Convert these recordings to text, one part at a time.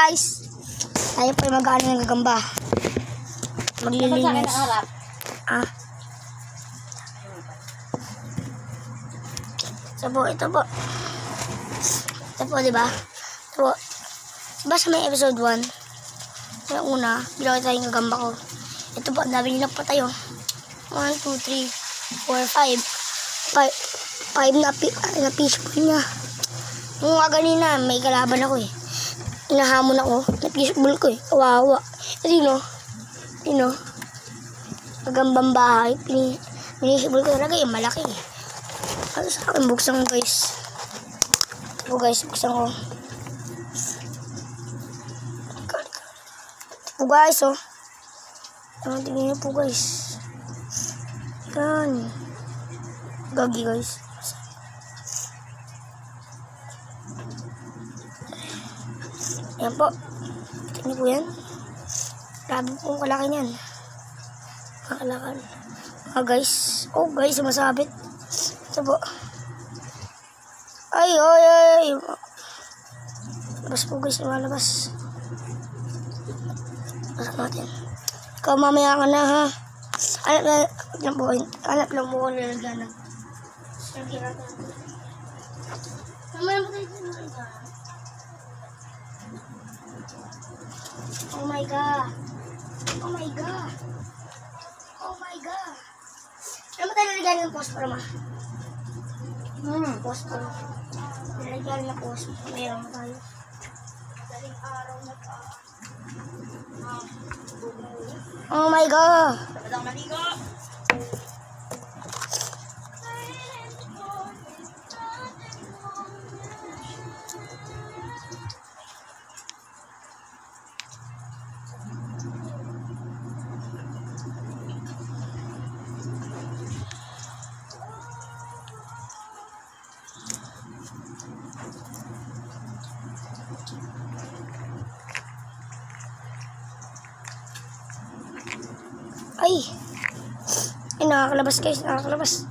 guys. Tayo po yung mag-ano ng gagamba. Maglilinis. Ah. Ito po. Ito po, diba? Ito po. Diba sa may episode 1? Yung una, bilang tayo yung gagamba ko. Ito po, ang dami nilang patay, oh. 1, 2, 3, 4, 5. 5 na fishball niya. Nung ganina, may kalaban ako eh. Inahamon ako. Na fishball ko eh. Kawawa. Ito yun o. Magambang bahay. Pinishball ko talaga eh. Malaki eh. Ano sa akin, buksan ko guys. Ito guys, buksan ko. Ito guys oh. Tingnan niyo po guys. Yan. Gagi guys. Yan po. Tingnan po yan. Grabe po ang kalaki niyan. Makalakal. Guys. Oh guys, sumasabit. Ito po. Ay. Labas po guys, lumalabas. Pasok natin. Ikaw mamaya ka na ha. Hanap lang po ko nilalagyan. Mamaya mo tayo siya. Oh my god. Oh my god. Oh my god. Ano mo tayo nalagyan ng post para ma? Post para. Nalagyan ng post. Mayroon tayo. Daling araw na pa. Oh my god. Dapat ako maligo. Ay, nakakalabas guys, nakakalabas.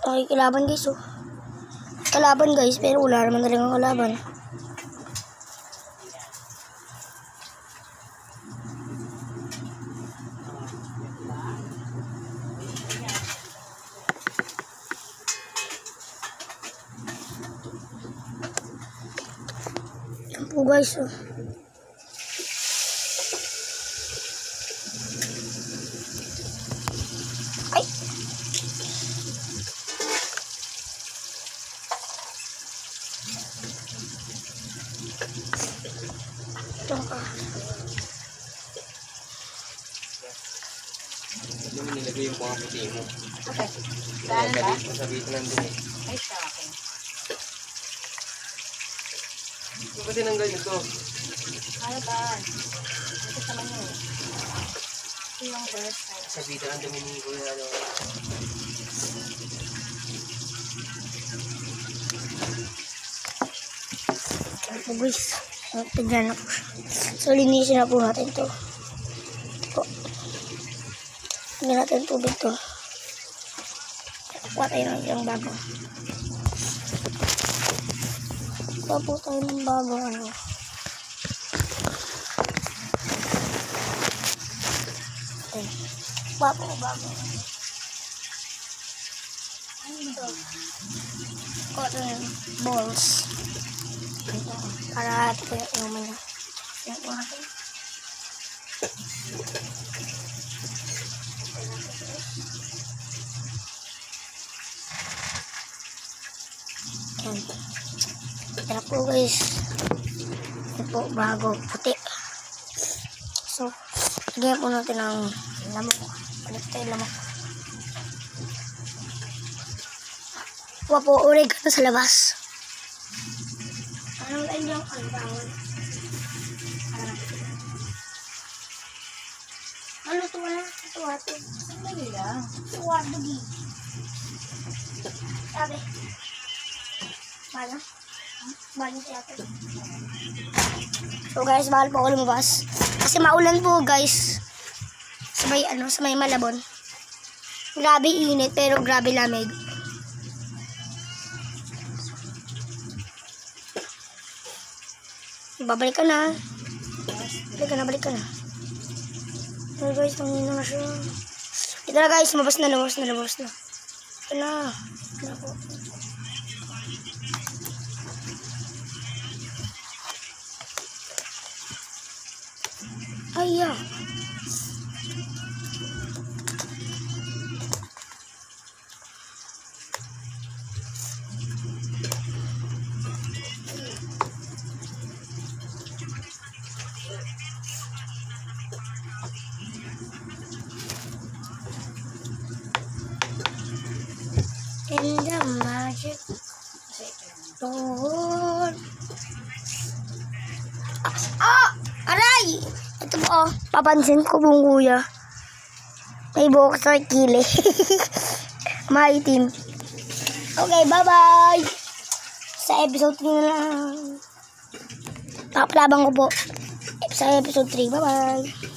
Ay, kalaban guys, oh. Kalaban guys, pero wala naman talagang kalaban. Yan po guys, oh. Yung nilagay yung mga puti mo. Okay. Saan ba? Masabi ko nandun eh. Ay, sa akin. Ano ba tinanggal nito? Ano ba? Ito sa manu. Ito yung first time. Sabi ko ang dumi ni Kuya. Ito guys. Tignan na po. So, linisin na po natin ito. Tignan natin tubig ito. Kuha tayo ng isang bago. Kuha po tayo ng bago. Ano. Okay. Kuha po bago. Ito. Kuha tayo ng balls. Ito. Para ito po yung inuman niya. Yan po natin. Yan. Yan po guys. Yan po bago puti. So, lagyan po natin ng lamok. Balik tayo lamok. Kuha po urig ka sa labas. Ano lang yung bawal. Ano ito wala? Ito ate. Ano lang? Ito wala di. Sabi. Bala? Bala si ate. So guys, bawal po ako lumabas. Kasi maulan po guys. Sa may Malabon. Grabe init pero grabe lamig. Babalik ka na. Balik ka na. Oh guys, tangina na siya. Ito na guys, lumabas na. Ito na. Ako. Ay, yeah. In the magic door. Aray! Ito po, papansin ko pong kuya. May buhok sa kili. Maitim. Okay, bye-bye! Sa episode 3 na lang. Papalabang ko po. Sa episode 3, bye-bye!